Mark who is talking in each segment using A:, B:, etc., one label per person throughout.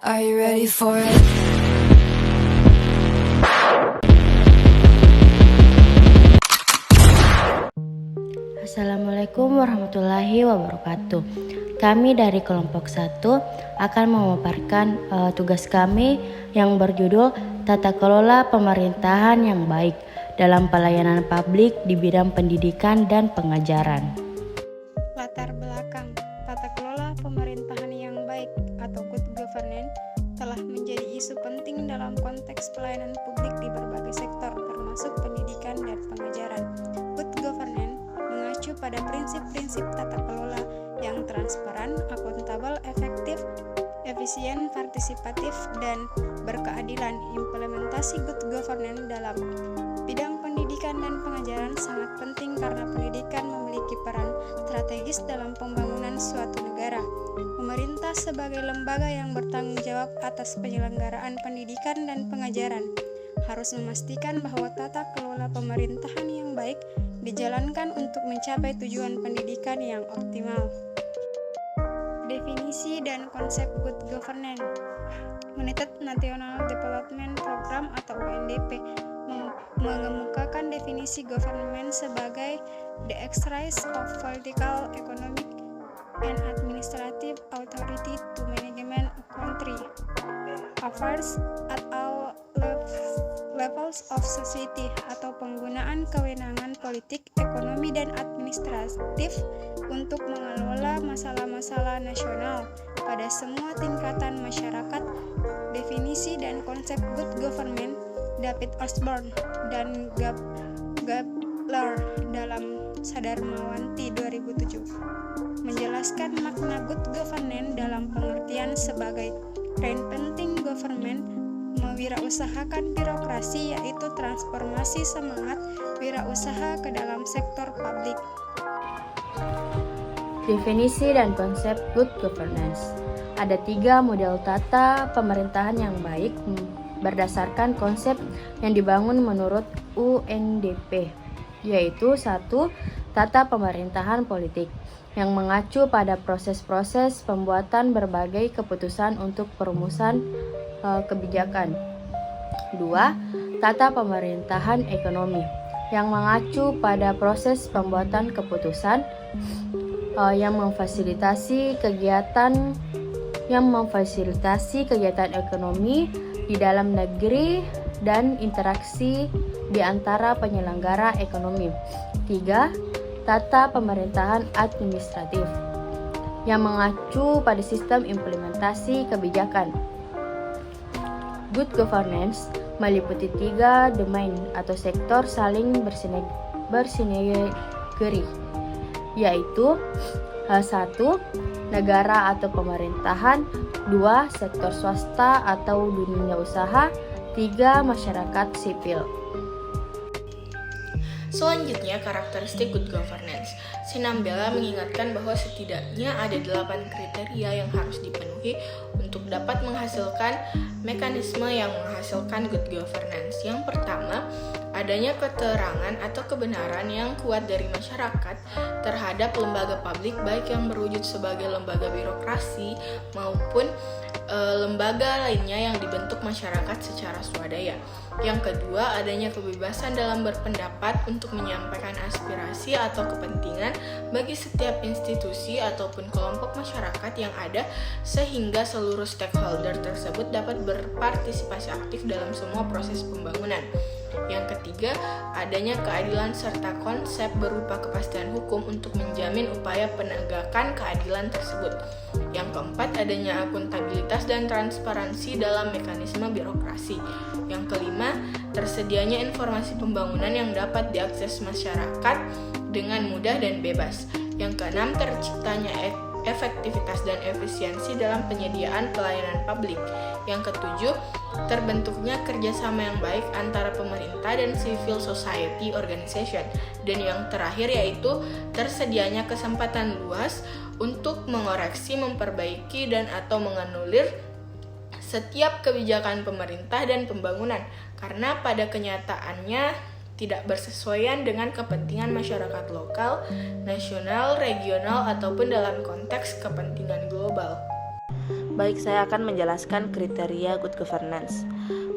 A: Are you ready for it?
B: Assalamualaikum warahmatullahi wabarakatuh. Kami dari kelompok 1 akan memaparkan tugas kami yang berjudul Tata Kelola Pemerintahan yang Baik dalam Pelayanan Publik di bidang pendidikan dan pengajaran.
C: Latar belakang tata kelola pemerintahan yang baik atau good governance telah menjadi isu penting dalam konteks pelayanan publik di berbagai sektor termasuk pendidikan dan pengajaran. Good governance mengacu pada prinsip-prinsip tata kelola yang transparan, akuntabel, efektif, efisien, partisipatif, dan berkeadilan. Implementasi good governance dalam bidang pendidikan dan pengajaran sangat penting karena pendidikan memiliki peran strategis dalam pembangunan suatu negara. Pemerintah sebagai lembaga yang bertanggung jawab atas penyelenggaraan pendidikan dan pengajaran harus memastikan bahwa tata kelola pemerintahan yang baik dijalankan untuk mencapai tujuan pendidikan yang optimal. Definisi dan konsep good governance. United National Development Program atau UNDP mengemukakan definisi government sebagai the exercise of political, economic, and administrative authority to management a country affairs at all levels of society, atau penggunaan kewenangan politik, ekonomi, dan administratif untuk mengelola masalah-masalah nasional pada semua tingkatan masyarakat. Definisi dan konsep good government David Osborne dan Gabler dalam Sadarmawanti 2007 menjelaskan makna good governance dalam pengertian sebagai penting government mewirausahakan birokrasi, yaitu transformasi semangat wirausaha ke dalam sektor publik.
B: Definisi dan konsep good governance. Ada 3 model tata pemerintahan yang baik berdasarkan konsep yang dibangun menurut UNDP, yaitu 1. Tata pemerintahan politik yang mengacu pada proses-proses pembuatan berbagai keputusan untuk perumusan kebijakan. 2. Tata pemerintahan ekonomi yang mengacu pada proses pembuatan keputusan yang memfasilitasi kegiatan ekonomi di dalam negeri dan interaksi di antara penyelenggara ekonomi. 3. Tata pemerintahan administratif yang mengacu pada sistem implementasi kebijakan. Good governance meliputi 3 domain atau sektor saling bersinergi, yaitu 1. Negara atau pemerintahan, 2. Sektor swasta atau dunia usaha, 3. Masyarakat sipil.
D: Selanjutnya, karakteristik good governance. Sinambela mengingatkan bahwa setidaknya ada 8 kriteria yang harus dipenuhi untuk dapat menghasilkan mekanisme yang menghasilkan good governance. Yang pertama, adanya keterangan atau kebenaran yang kuat dari masyarakat terhadap lembaga publik, baik yang berwujud sebagai lembaga birokrasi maupun lembaga lainnya yang dibentuk masyarakat secara swadaya. Yang kedua, adanya kebebasan dalam berpendapat untuk menyampaikan aspirasi atau kepentingan bagi setiap institusi ataupun kelompok masyarakat yang ada, sehingga seluruh stakeholder tersebut dapat berpartisipasi aktif dalam semua proses pembangunan. Yang ketiga, adanya keadilan serta konsep berupa kepastian hukum untuk menjamin upaya penegakan keadilan tersebut. Yang keempat, adanya akuntabilitas dan transparansi dalam mekanisme birokrasi. Yang kelima, tersedianya informasi pembangunan yang dapat diakses masyarakat dengan mudah dan bebas. Yang keenam, terciptanya efektivitas dan efisiensi dalam penyediaan pelayanan publik. Yang ketujuh, terbentuknya kerjasama yang baik antara pemerintah dan civil society organization. Dan yang terakhir yaitu tersedianya kesempatan luas untuk mengoreksi, memperbaiki, dan atau menganulir setiap kebijakan pemerintah dan pembangunan, karena pada kenyataannya tidak bersesuaian dengan kepentingan masyarakat lokal, nasional, regional, ataupun dalam konteks kepentingan global.
A: Baik, saya akan menjelaskan kriteria good governance.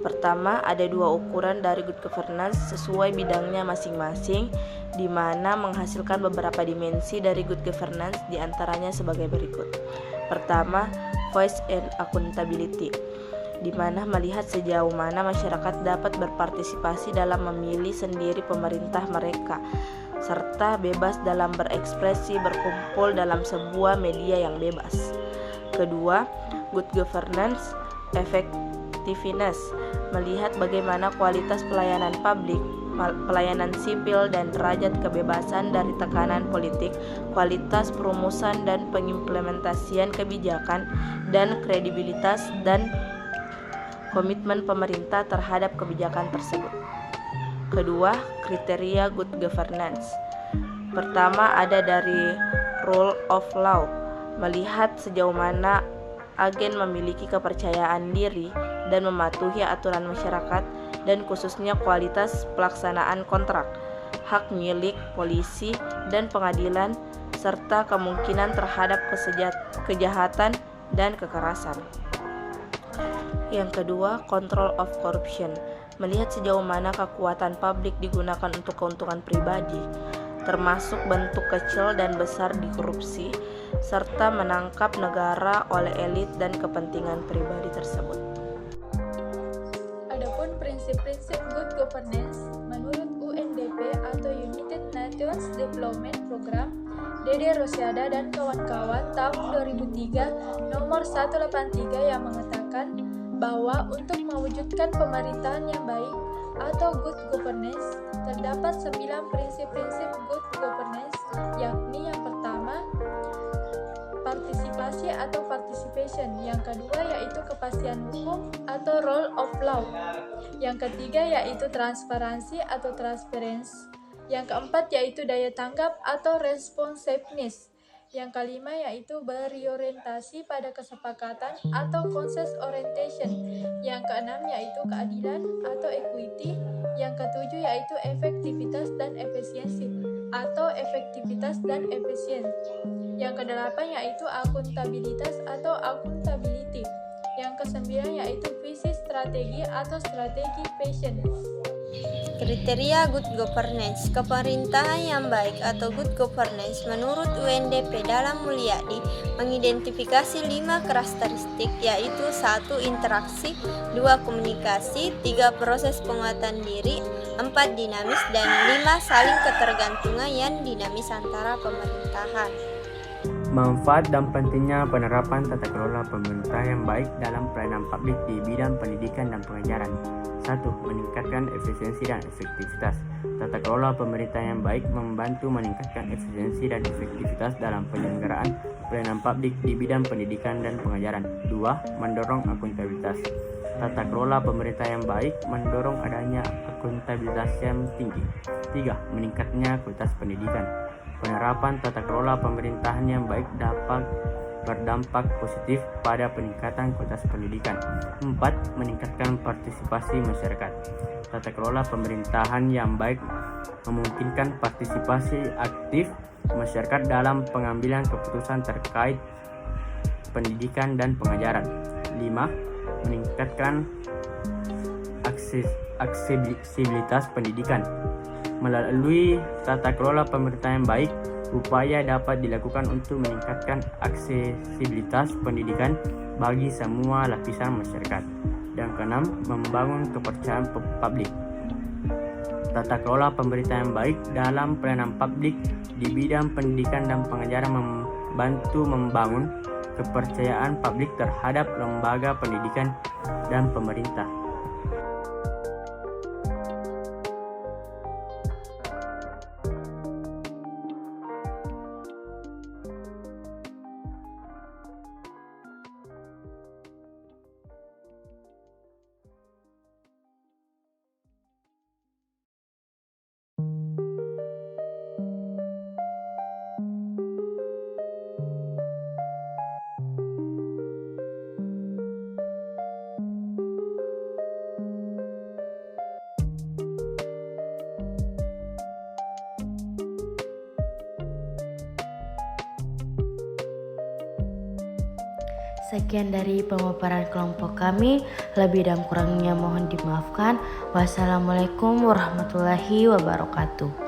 A: Pertama, ada 2 ukuran dari good governance sesuai bidangnya masing-masing, di mana menghasilkan beberapa dimensi dari good governance, diantaranya sebagai berikut. Pertama, voice and accountability, di mana melihat sejauh mana masyarakat dapat berpartisipasi dalam memilih sendiri pemerintah mereka, serta bebas dalam berekspresi, berkumpul dalam sebuah media yang bebas. Kedua, good governance effectiveness, melihat bagaimana kualitas pelayanan publik, pelayanan sipil dan derajat kebebasan dari tekanan politik, kualitas perumusan dan pengimplementasian kebijakan, dan kredibilitas dan komitmen pemerintah terhadap kebijakan tersebut. Kedua, kriteria good governance. Pertama, ada dari rule of law, melihat sejauh mana agen memiliki kepercayaan diri dan mematuhi aturan masyarakat, dan khususnya kualitas pelaksanaan kontrak, hak milik polisi dan pengadilan, serta kemungkinan terhadap kejahatan dan kekerasan. Yang kedua, control of corruption, melihat sejauh mana kekuatan publik digunakan untuk keuntungan pribadi, termasuk bentuk kecil dan besar di korupsi, serta menangkap negara oleh elit dan kepentingan pribadi tersebut.
E: Adapun prinsip-prinsip good governance menurut UNDP atau United Nations Development Program, Dede Rosiada dan kawan-kawan tahun 2003 nomor 183 yang mengatakan bahwa untuk mewujudkan pemerintahan yang baik atau good governance terdapat 9 prinsip-prinsip good governance, yakni yang pertama partisipasi atau participation, yang kedua yaitu kepastian hukum atau rule of law, yang ketiga yaitu transparansi atau transparency, yang keempat yaitu daya tanggap atau responsiveness, yang kelima yaitu berorientasi pada kesepakatan atau consensus orientation, yang keenam yaitu keadilan atau equity, yang ketujuh yaitu efektivitas dan efisiensi atau efektivitas dan efisien, yang kedelapan yaitu akuntabilitas atau accountability, yang kesembilan yaitu visi strategi atau strategi passion.
F: Kriteria good governance. Kepemerintahan yang baik atau good governance menurut UNDP dalam Mulyadi mengidentifikasi 5 karakteristik, yaitu 1. Interaksi, 2. Komunikasi, 3. Proses penguatan diri, 4. Dinamis, dan 5. Saling ketergantungan yang dinamis antara pemerintahan.
G: Manfaat dan pentingnya penerapan tata kelola pemerintah yang baik dalam pelayanan publik di bidang pendidikan dan pengajaran. 1. Meningkatkan efisiensi dan efektivitas. Tata kelola pemerintah yang baik membantu meningkatkan efisiensi dan efektivitas dalam penyelenggaraan pelayanan publik di bidang pendidikan dan pengajaran. 2. Mendorong akuntabilitas. Tata kelola pemerintah yang baik mendorong adanya akuntabilitas yang tinggi. 3. Meningkatnya kualitas pendidikan. Penerapan tata kelola pemerintahan yang baik dapat berdampak positif pada peningkatan kualitas pendidikan. 4. Meningkatkan partisipasi masyarakat. Tata kelola pemerintahan yang baik memungkinkan partisipasi aktif masyarakat dalam pengambilan keputusan terkait pendidikan dan pengajaran. 5. Meningkatkan aksesibilitas pendidikan. Melalui tata kelola pemerintahan yang baik, upaya dapat dilakukan untuk meningkatkan aksesibilitas pendidikan bagi semua lapisan masyarakat. Dan keenam, membangun kepercayaan publik. Tata kelola pemerintah yang baik dalam pelayanan publik di bidang pendidikan dan pengajaran membantu membangun kepercayaan publik terhadap lembaga pendidikan dan pemerintah.
B: Sekian dari pemaparan kelompok kami, lebih dan kurangnya mohon dimaafkan. Wassalamualaikum warahmatullahi wabarakatuh.